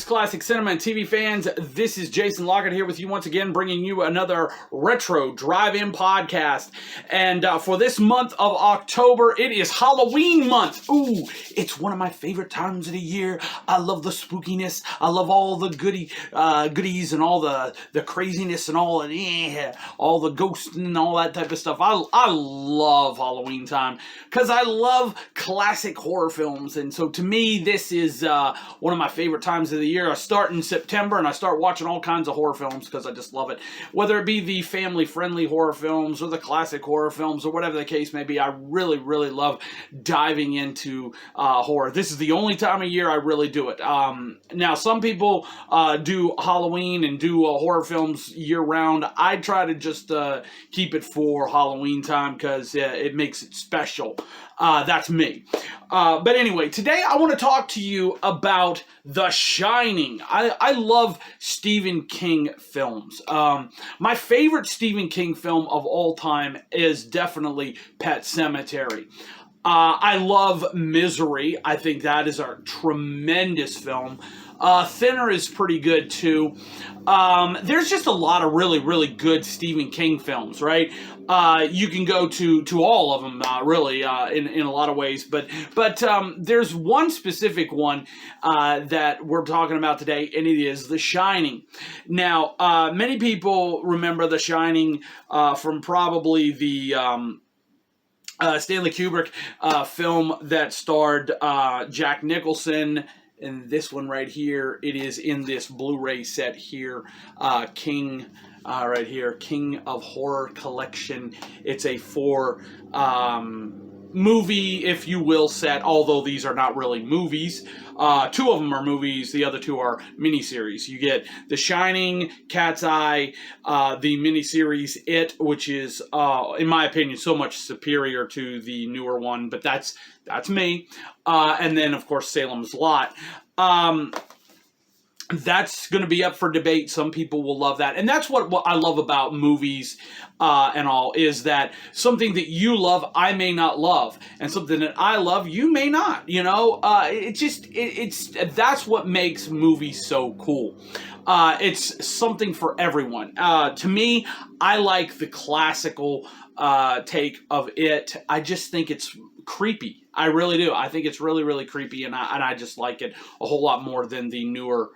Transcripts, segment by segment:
classic cinema and TV fans. This is Jason Lockard here with you once again, bringing you another retro drive-in podcast. And for this month of October, it is Halloween month. Ooh, it's one of my favorite times of the year. I love the spookiness. I love all the goodies and all the craziness and all the ghosts and all that type of stuff. I love Halloween time because I love classic horror films, and so to me, this is one of my favorite times of the year. I start in September and I start watching all kinds of horror films because I just love it. Whether it be the family-friendly horror films or the classic horror films or whatever the case may be, I really, really love diving into horror. This is the only time of year I really do it. Now, some people do Halloween and do horror films year-round. I try to just keep it for Halloween time because it makes it special. That's me. But anyway, today I want to talk to you about The Shining. I love Stephen King films. My favorite Stephen King film of all time is definitely Pet Sematary. I love Misery. I think that is a tremendous film. Thinner is pretty good too. There's just a lot of really, really good Stephen King films, right? You can go to all of them, really, in a lot of ways. But there's one specific one that we're talking about today, and it is The Shining. Now, many people remember The Shining from probably the Stanley Kubrick film that starred Jack Nicholson. And this one right here, it is in this Blu-ray set here, King, right here, King of Horror Collection. It's a 4 movie, if you will, set, although these are not really movies. 2 of them are movies, the other 2 are miniseries. You get The Shining, Cat's Eye, the miniseries It, which is, in my opinion, so much superior to the newer one, but that's me. And then, of course, Salem's Lot. That's going to be up for debate. Some people will love that. And that's what I love about movies and all, is that something that you love, I may not love. And something that I love, you may not. You know, that's what makes movies so cool. It's something for everyone. To me, I like the classical take of it. I just think it's creepy. I really do. I think it's really, really creepy, and I just like it a whole lot more than the newer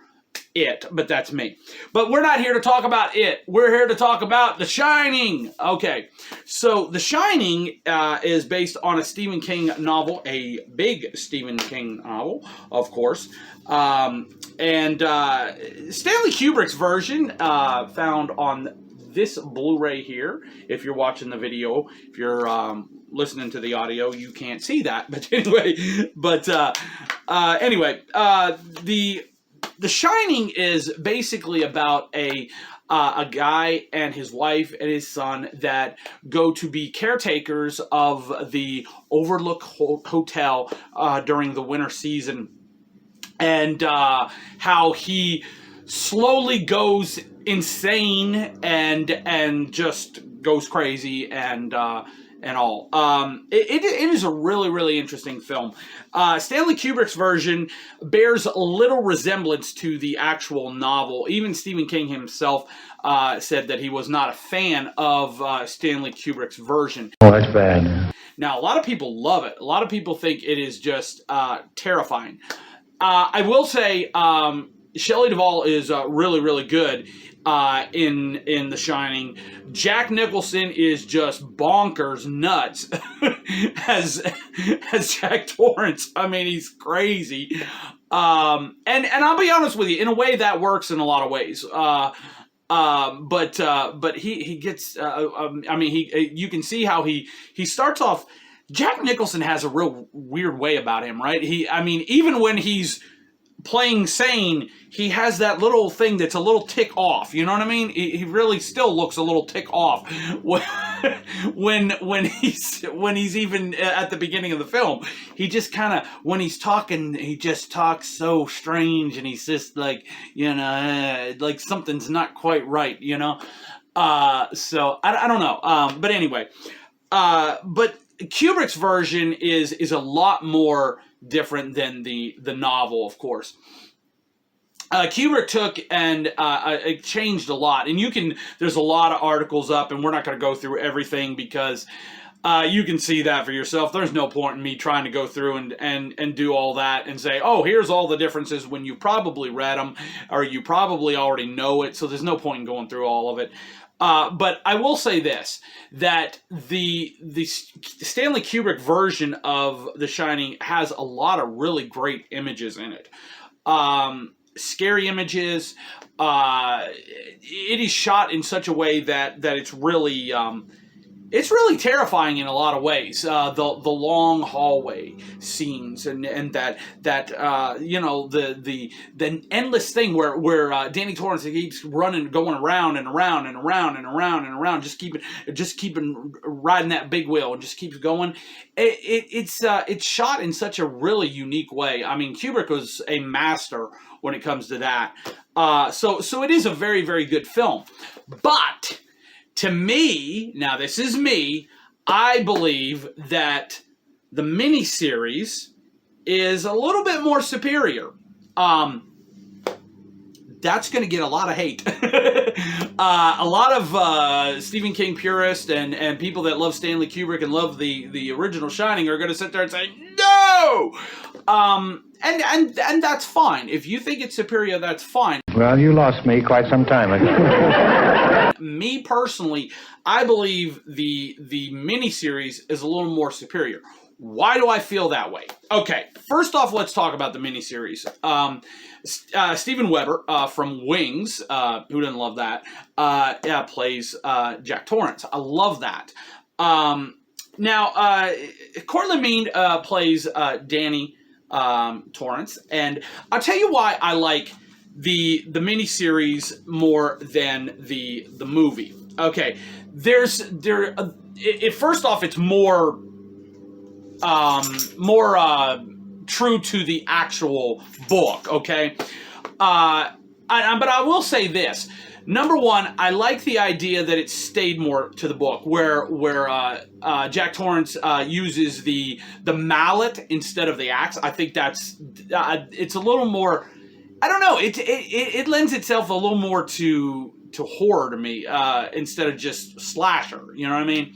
It, but that's me. But we're not here to talk about It. We're here to talk about The Shining. Okay, so The Shining is based on a Stephen King novel, a big Stephen King novel, of course. And Stanley Kubrick's version found on this Blu-ray here. If you're watching the video, if you're listening to the audio, you can't see that. But anyway, The Shining is basically about a guy and his wife and his son that go to be caretakers of the Overlook Hotel during the winter season, and how he slowly goes insane and just goes crazy and all. It is a really, really interesting film. Stanley Kubrick's version bears little resemblance to the actual novel. Even Stephen King himself said that he was not a fan of Stanley Kubrick's version. Oh, that's bad. Now, a lot of people love it. A lot of people think it is just terrifying. I will say Shelley Duvall is really, really good in The Shining. Jack Nicholson is just bonkers nuts as Jack Torrance. I mean, he's crazy. And I'll be honest with you, in a way that works in a lot of ways. But he gets. I mean, you can see how he starts off. Jack Nicholson has a real weird way about him, right? I mean, even when he's playing sane, he has that little thing that's a little tick off. You know what I mean? He really still looks a little tick off when he's even at the beginning of the film. He just kind of, when he's talking, he just talks so strange, and he's just like, you know, like something's not quite right, you know? So I don't know. But anyway, but Kubrick's version is a lot more different than the novel, of course. Kubrick took and it changed a lot, and there's a lot of articles up, and we're not going to go through everything because you can see that for yourself. There's no point in me trying to go through and do all that and say, oh, here's all the differences when you probably read them or you probably already know it, so there's no point in going through all of it. But I will say this, that the Stanley Kubrick version of The Shining has a lot of really great images in it. Scary images. It is shot in such a way that it's really terrifying in a lot of ways. The long hallway scenes and that the endless thing where Danny Torrance keeps running, going around and around and around and around and around, just keeping riding that big wheel and just keeps going. It's shot in such a really unique way. I mean, Kubrick was a master when it comes to that. So it is a very, very good film. But to me, now this is me, I believe that the miniseries is a little bit more superior. That's going to get a lot of hate. A lot of Stephen King purists and people that love Stanley Kubrick and love the original Shining are going to sit there and say, no! And that's fine. If you think it's superior, that's fine. Well, you lost me quite some time ago. Me personally, I believe the miniseries is a little more superior. Why do I feel that way? Okay, first off, let's talk about the miniseries. Steven Weber from Wings, who doesn't love that, plays Jack Torrance. I love that. Now, Cortland Mead plays Danny Torrance, and I'll tell you why I like the miniseries more than the movie. Okay, first off, it's more true to the actual book. Okay, but I will say this. Number one, I like the idea that it stayed more to the book, where Jack Torrance uses the mallet instead of the axe. I think that's it's a little more. I don't know. It lends itself a little more to horror to me instead of just slasher. You know what I mean?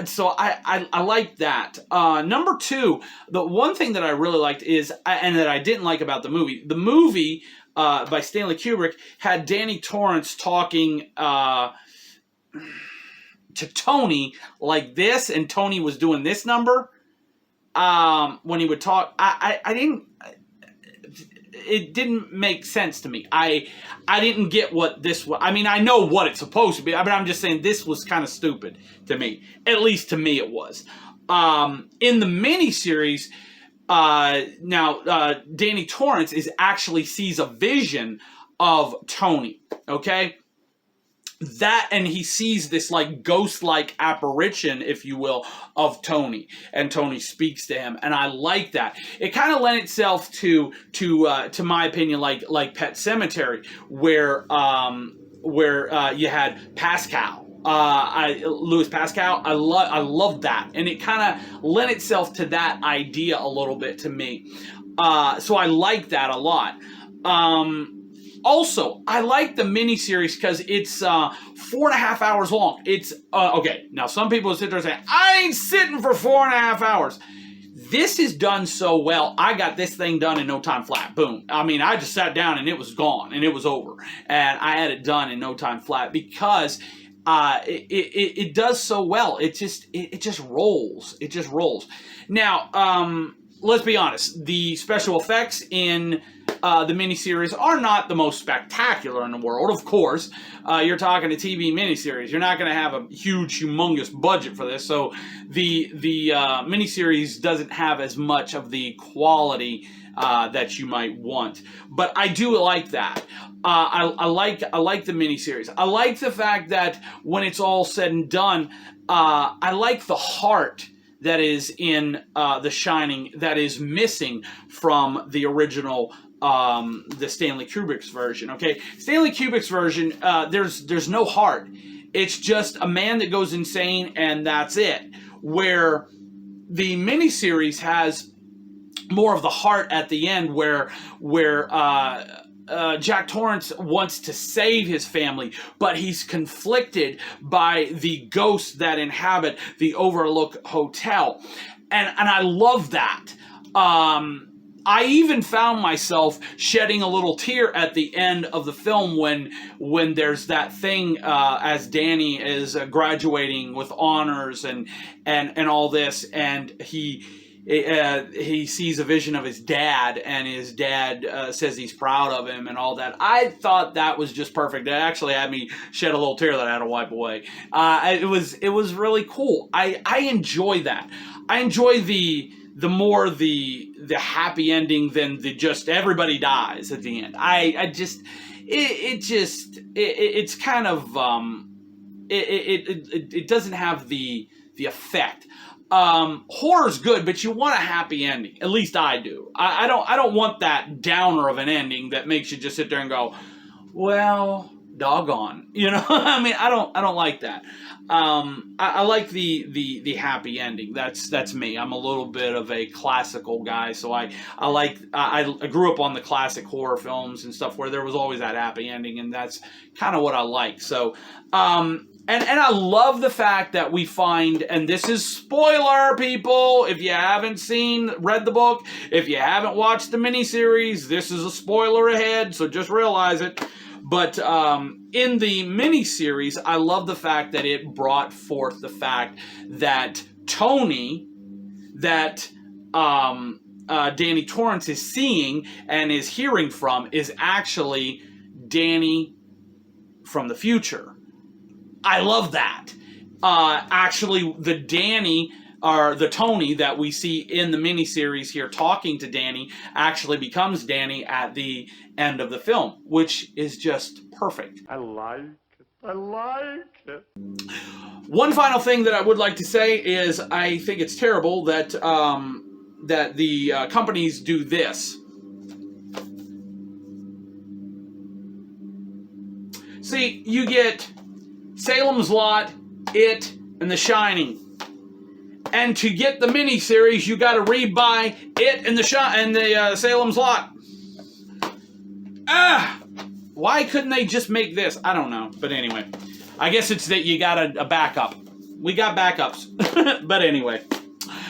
So I like that. Number two, the one thing that I really liked is, and that I didn't like about the movie by Stanley Kubrick had Danny Torrance talking to Tony like this, and Tony was doing this number when he would talk. I didn't. It didn't make sense to me. I didn't get what this was. I mean, I know what it's supposed to be. I mean, I'm just saying this was kind of stupid to me. At least to me it was. In the miniseries, now Danny Torrance actually sees a vision of Tony, okay? That, and he sees this like ghost-like apparition, if you will, of Tony, and Tony speaks to him, and I like that. It kind of lent itself to my opinion, like Pet Sematary, where you had Pascal, Louis Pascal. I love that, and it kind of lent itself to that idea a little bit to me. So I like that a lot. Also, I like the miniseries because it's 4.5 hours long. It's, okay, now some people sit there and say, I ain't sitting for 4.5 hours. This is done so well. I got this thing done in no time flat. Boom. I mean, I just sat down and it was gone and it was over. And I had it done in no time flat because it does so well. It just rolls. It just rolls. Now, let's be honest. The special effects in the miniseries are not the most spectacular in the world. Of course, you're talking a TV miniseries. You're not going to have a huge, humongous budget for this, so the miniseries doesn't have as much of the quality that you might want. But I do like that. I like the miniseries. I like the fact that when it's all said and done, I like the heart that is in The Shining that is missing from the original. The Stanley Kubrick's version, okay? Stanley Kubrick's version, there's no heart. It's just a man that goes insane and that's it. Where the miniseries has more of the heart at the end, where Jack Torrance wants to save his family, but he's conflicted by the ghosts that inhabit the Overlook Hotel, and I love that. I even found myself shedding a little tear at the end of the film when there's that thing as Danny is graduating with honors and all this, and he sees a vision of his dad, and his dad says he's proud of him and all that. I thought that was just perfect. It actually had me shed a little tear that I had to wipe away. It was really cool. I enjoy that. I enjoy the happy ending than the just everybody dies at the end. It's kind of it doesn't have the effect. Horror's good, but you want a happy ending. At least I do. I don't want that downer of an ending that makes you just sit there and go, well, doggone. You know, I mean, I don't like that. I like the happy ending. That's me. I'm a little bit of a classical guy, so I grew up on the classic horror films and stuff where there was always that happy ending, and that's kind of what I like. So, and I love the fact that we find, and this is spoiler, people, if you haven't read the book, if you haven't watched the miniseries, this is a spoiler ahead, so just realize it. But in the miniseries, I love the fact that it brought forth the fact that Tony, that Danny Torrance is seeing and is hearing from, is actually Danny from the future. I love that. Actually, the Danny, or the Tony that we see in the miniseries here talking to Danny, actually becomes Danny at the end of the film, which is just perfect. I like it. One final thing that I would like to say is I think it's terrible that that the companies do this. See, you get Salem's Lot, It, and The Shining. And to get the miniseries, you got to rebuy It and the Salem's Lot. Why couldn't they just make this? I don't know. But anyway, I guess it's that you got a backup. We got backups. But anyway.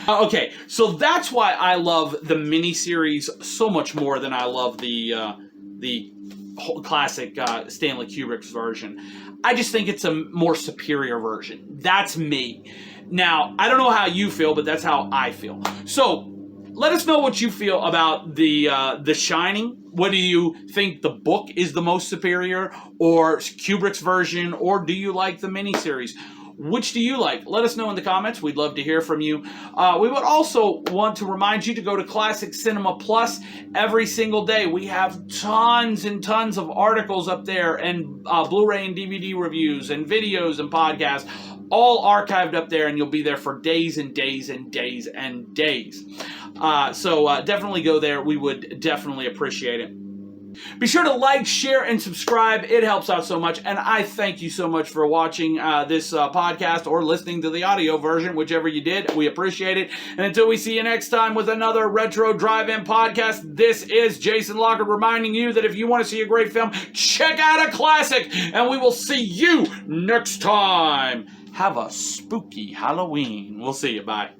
Okay, so that's why I love the miniseries so much more than I love the whole classic Stanley Kubrick's version. I just think it's a more superior version. That's me. Now, I don't know how you feel, but that's how I feel. So, let us know what you feel about the Shining. What do you think, the book is the most superior, or Kubrick's version, or do you like the miniseries? Which do you like? Let us know in the comments. We'd love to hear from you. We would also want to remind you to go to Classic Cinema Plus every single day. We have tons and tons of articles up there, and Blu-ray and DVD reviews, and videos and podcasts, all archived up there, and you'll be there for days and days and days and days. So definitely go there. We would definitely appreciate it. Be sure to like, share, and subscribe. It helps out so much, and I thank you so much for watching this podcast or listening to the audio version, whichever you did. We appreciate it. And until we see you next time with another Retro Drive-In podcast, this is Jason Lockard reminding you that if you want to see a great film, check out a classic, and we will see you next time. Have a spooky Halloween. We'll see you. Bye.